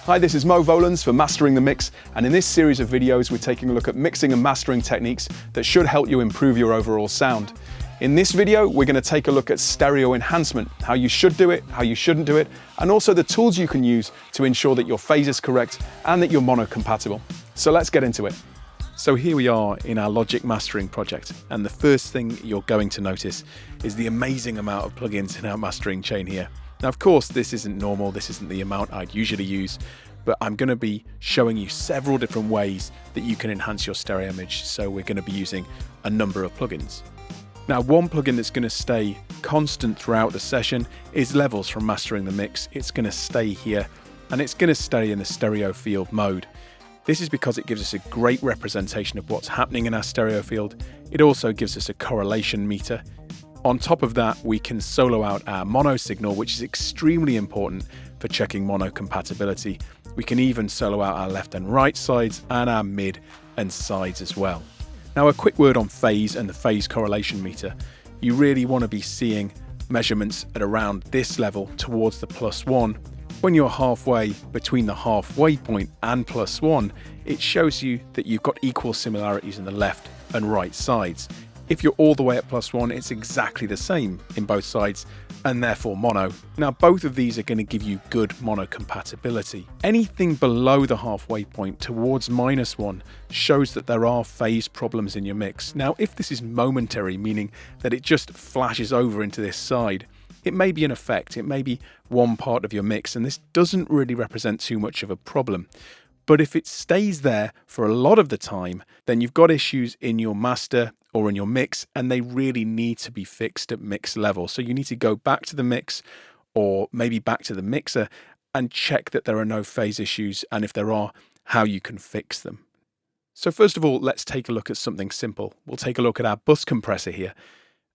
Hi, this is Mo Volans for Mastering the Mix, and in this series of videos we're taking a look at mixing and mastering techniques that should help you improve your overall sound. In this video we're going to take a look at stereo enhancement, how you should do it, how you shouldn't do it, and also the tools you can use to ensure that your phase is correct and that you're mono compatible. So let's get into it. So here we are in our Logic mastering project, and the first thing you're going to notice is the amazing amount of plugins in our mastering chain here. Now, of course, this isn't normal, this isn't the amount I'd usually use, but I'm going to be showing you several different ways that you can enhance your stereo image, so we're going to be using a number of plugins. Now, one plugin that's going to stay constant throughout the session is Levels from Mastering the Mix. It's going to stay here, and it's going to stay in the stereo field mode. This is because it gives us a great representation of what's happening in our stereo field. It also gives us a correlation meter. On top of that, we can solo out our mono signal, which is extremely important for checking mono compatibility. We can even solo out our left and right sides and our mid and sides as well. Now, a quick word on phase and the phase correlation meter. You really want to be seeing measurements at around this level towards the +1. When you're halfway between the halfway point and +1, it shows you that you've got equal similarities in the left and right sides. If you're all the way at +1, it's exactly the same in both sides, and therefore mono. Now, both of these are going to give you good mono compatibility. Anything below the halfway point towards -1 shows that there are phase problems in your mix. Now, if this is momentary, meaning that it just flashes over into this side, it may be an effect, it may be one part of your mix, and this doesn't really represent too much of a problem. But if it stays there for a lot of the time, then you've got issues in your master or in your mix, and they really need to be fixed at mix level. So you need to go back to the mix, or maybe back to the mixer, and check that there are no phase issues, and if there are, how you can fix them. So first of all, let's take a look at something simple. We'll take a look at our bus compressor here.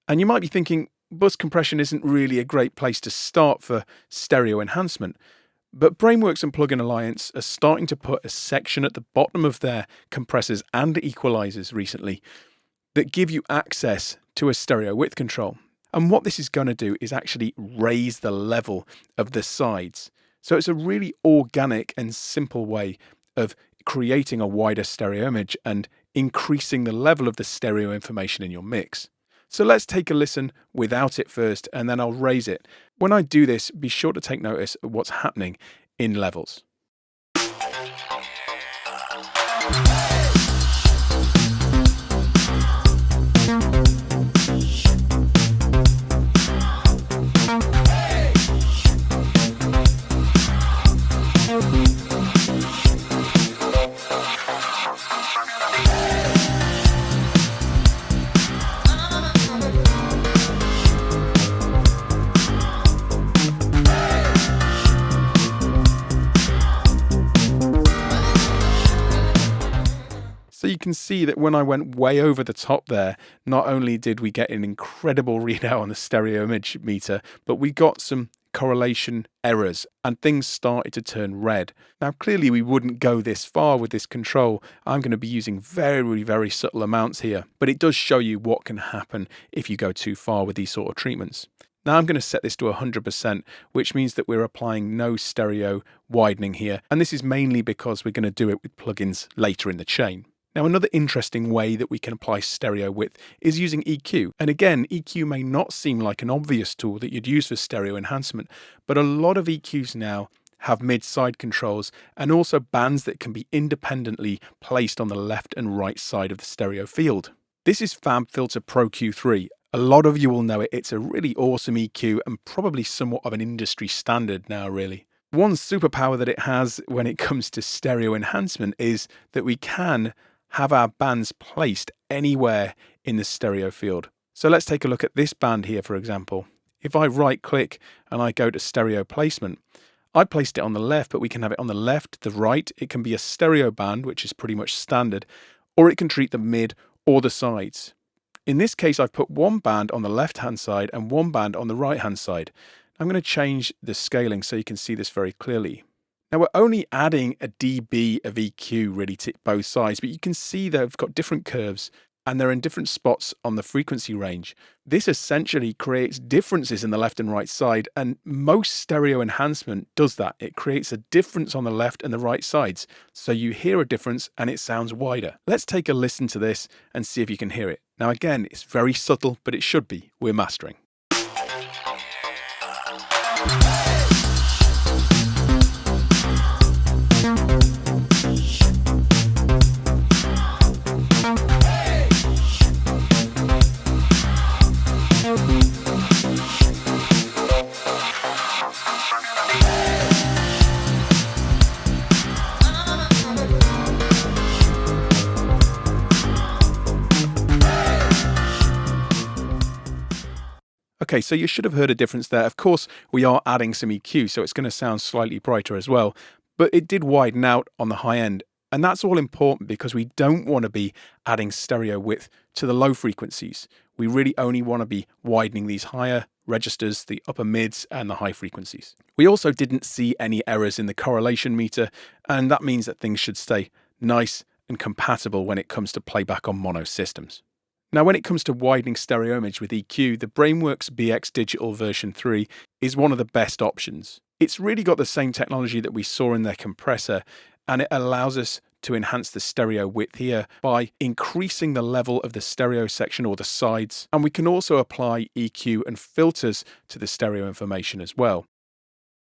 And you might be thinking, bus compression isn't really a great place to start for stereo enhancement. But Brainworks and Plugin Alliance are starting to put a section at the bottom of their compressors and equalizers recently that give you access to a stereo width control. And what this is going to do is actually raise the level of the sides. So it's a really organic and simple way of creating a wider stereo image and increasing the level of the stereo information in your mix. So let's take a listen without it first, and then I'll raise it. When I do this, be sure to take notice of what's happening in levels. So you can see that when I went way over the top there, not only did we get an incredible readout on the stereo image meter, but we got some correlation errors and things started to turn red. Now, clearly we wouldn't go this far with this control. I'm going to be using very, very subtle amounts here, but it does show you what can happen if you go too far with these sort of treatments. Now I'm going to set this to 100%, which means that we're applying no stereo widening here. And this is mainly because we're going to do it with plugins later in the chain. Now, another interesting way that we can apply stereo width is using EQ. And again, EQ may not seem like an obvious tool that you'd use for stereo enhancement, but a lot of EQs now have mid-side controls and also bands that can be independently placed on the left and right side of the stereo field. This is FabFilter Pro Q3. A lot of you will know it. It's a really awesome EQ and probably somewhat of an industry standard now, really. One superpower that it has when it comes to stereo enhancement is that we can have our bands placed anywhere in the stereo field. So let's take a look at this band here, for example. If I right click and I go to stereo placement, I placed it on the left, but we can have it on the left, the right. It can be a stereo band, which is pretty much standard, or it can treat the mid or the sides. In this case, I've put one band on the left-hand side and one band on the right-hand side. I'm going to change the scaling so you can see this very clearly. Now, we're only adding a dB of EQ really to both sides, but you can see they've got different curves and they're in different spots on the frequency range. This essentially creates differences in the left and right side, and most stereo enhancement does that. It creates a difference on the left and the right sides, so you hear a difference and it sounds wider. Let's take a listen to this and see if you can hear it. Now again, it's very subtle, but it should be. We're mastering. Okay, so you should have heard a difference there. Of course, we are adding some EQ, so it's going to sound slightly brighter as well, but it did widen out on the high end. And that's all important because we don't want to be adding stereo width to the low frequencies. We really only want to be widening these higher registers, the upper mids and the high frequencies. We also didn't see any errors in the correlation meter, and that means that things should stay nice and compatible when it comes to playback on mono systems. Now, when it comes to widening stereo image with EQ, the Brainworks BX Digital version 3 is one of the best options. It's really got the same technology that we saw in their compressor, and it allows us to enhance the stereo width here by increasing the level of the stereo section or the sides, and we can also apply EQ and filters to the stereo information as well.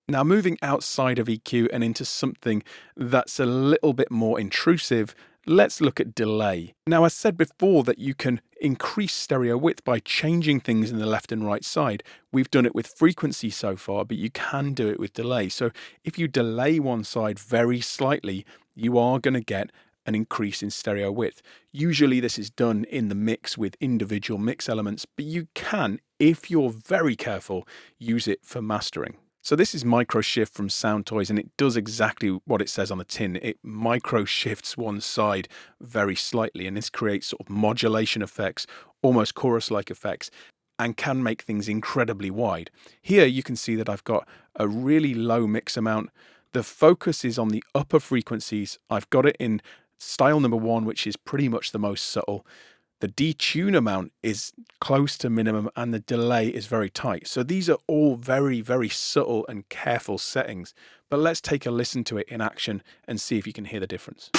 Now, moving outside of EQ and into something that's a little bit more intrusive, let's look at delay. Now, I said before that you can increase stereo width by changing things in the left and right side. We've done it with frequency so far, but you can do it with delay. So if you delay one side very slightly, you are going to get an increase in stereo width. Usually this is done in the mix with individual mix elements, but you can, if you're very careful, use it for mastering. So this is micro shift from Sound Toys, and it does exactly what it says on the tin. It micro shifts one side very slightly, and this creates sort of modulation effects, almost chorus-like effects, and can make things incredibly wide. Here you can see that I've got a really low mix amount. The focus is on the upper frequencies. I've got it in style number 1, which is pretty much the most subtle. The detune amount is close to minimum and the delay is very tight. So these are all very, very subtle and careful settings. But let's take a listen to it in action and see if you can hear the difference.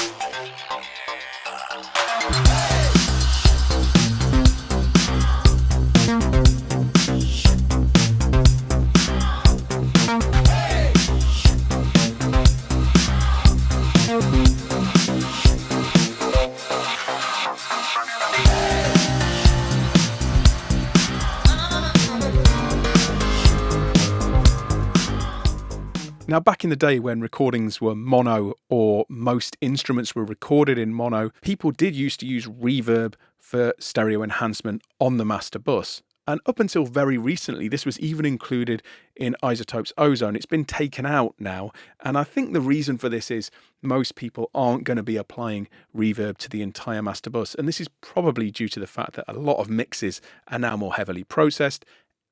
Now, back in the day when recordings were mono or most instruments were recorded in mono, people did used to use reverb for stereo enhancement on the master bus. And up until very recently, this was even included in iZotope's Ozone. It's been taken out now. And I think the reason for this is most people aren't going to be applying reverb to the entire master bus. And this is probably due to the fact that a lot of mixes are now more heavily processed.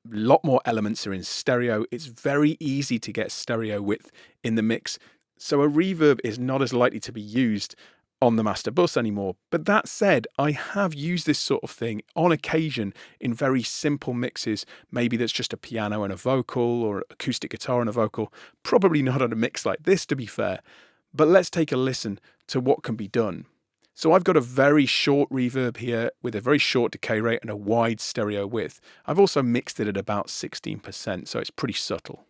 A lot more elements are in stereo. It's very easy to get stereo width in the mix. So a reverb is not as likely to be used on the master bus anymore. But that said, I have used this sort of thing on occasion in very simple mixes. Maybe that's just a piano and a vocal or acoustic guitar and a vocal. Probably not on a mix like this, to be fair. But let's take a listen to what can be done. So I've got a very short reverb here with a very short decay rate and a wide stereo width. I've also mixed it at about 16%, so it's pretty subtle.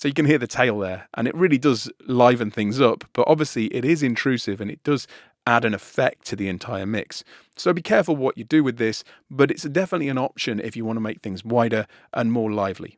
So you can hear the tail there, and it really does liven things up, but obviously it is intrusive and it does add an effect to the entire mix. So be careful what you do with this, but it's definitely an option if you want to make things wider and more lively.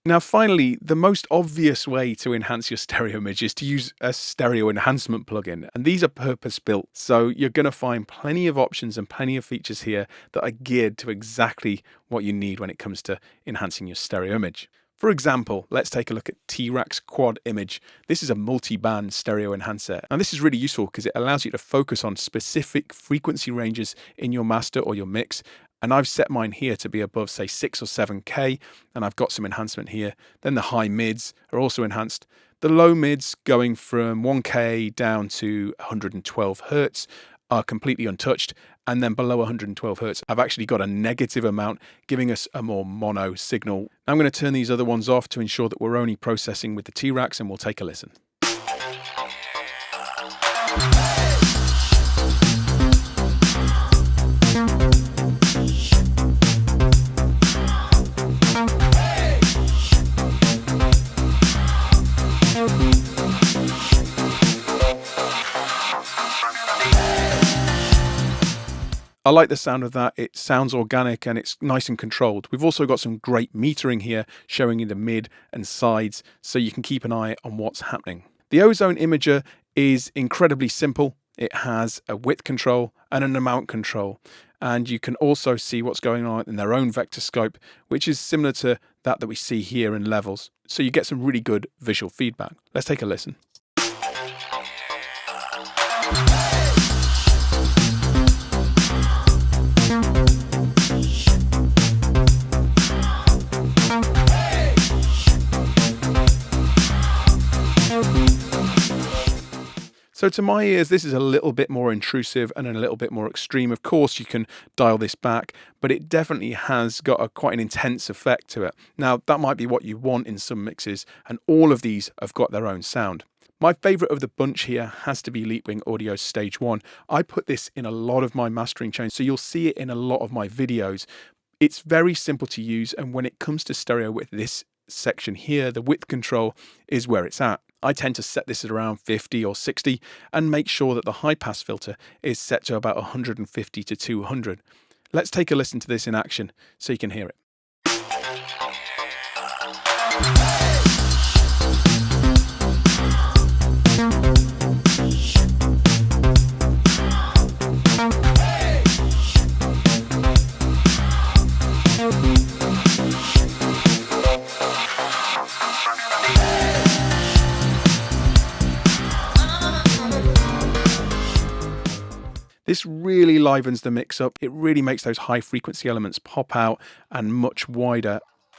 Now finally, the most obvious way to enhance your stereo image is to use a stereo enhancement plugin, and these are purpose built. So you're going to find plenty of options and plenty of features here that are geared to exactly what you need when it comes to enhancing your stereo image. For example, let's take a look at T-Rack's quad image. This is a multi-band stereo enhancer. And this is really useful because it allows you to focus on specific frequency ranges in your master or your mix. And I've set mine here to be above, say, 6 or 7K, and I've got some enhancement here. Then the high mids are also enhanced. The low mids, going from 1K down to 112 Hertz, are completely untouched. And then below 112 Hertz, I've actually got a negative amount, giving us a more mono signal. I'm going to turn these other ones off to ensure that we're only processing with the T-Racks, and we'll take a listen. I like the sound of that. It sounds organic and it's nice and controlled. We've also got some great metering here showing you the mid and sides so you can keep an eye on what's happening. The Ozone Imager is incredibly simple. It has a width control and an amount control. And you can also see what's going on in their own vector scope, which is similar to that we see here in levels. So you get some really good visual feedback. Let's take a listen. So to my ears, this is a little bit more intrusive and a little bit more extreme. Of course, you can dial this back, but it definitely has got quite an intense effect to it. Now, that might be what you want in some mixes, and all of these have got their own sound. My favourite of the bunch here has to be Leapwing Audio's Stage 1. I put this in a lot of my mastering chains, so you'll see it in a lot of my videos. It's very simple to use, and when it comes to stereo width, this section here, the width control, is where it's at. I tend to set this at around 50 or 60 and make sure that the high pass filter is set to about 150 to 200. Let's take a listen to this in action so you can hear it. This really livens the mix up. It really makes those high frequency elements pop out and much wider.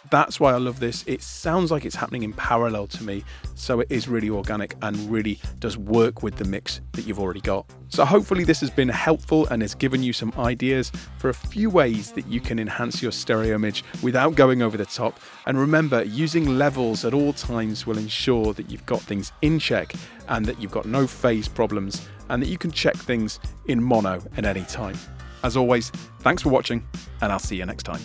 That's why I love this. It sounds like it's happening in parallel to me, so it is really organic and really does work with the mix that you've already got. So hopefully this has been helpful and has given you some ideas for a few ways that you can enhance your stereo image without going over the top. And remember, using levels at all times will ensure that you've got things in check and that you've got no phase problems and that you can check things in mono at any time. As always, thanks for watching, and I'll see you next time.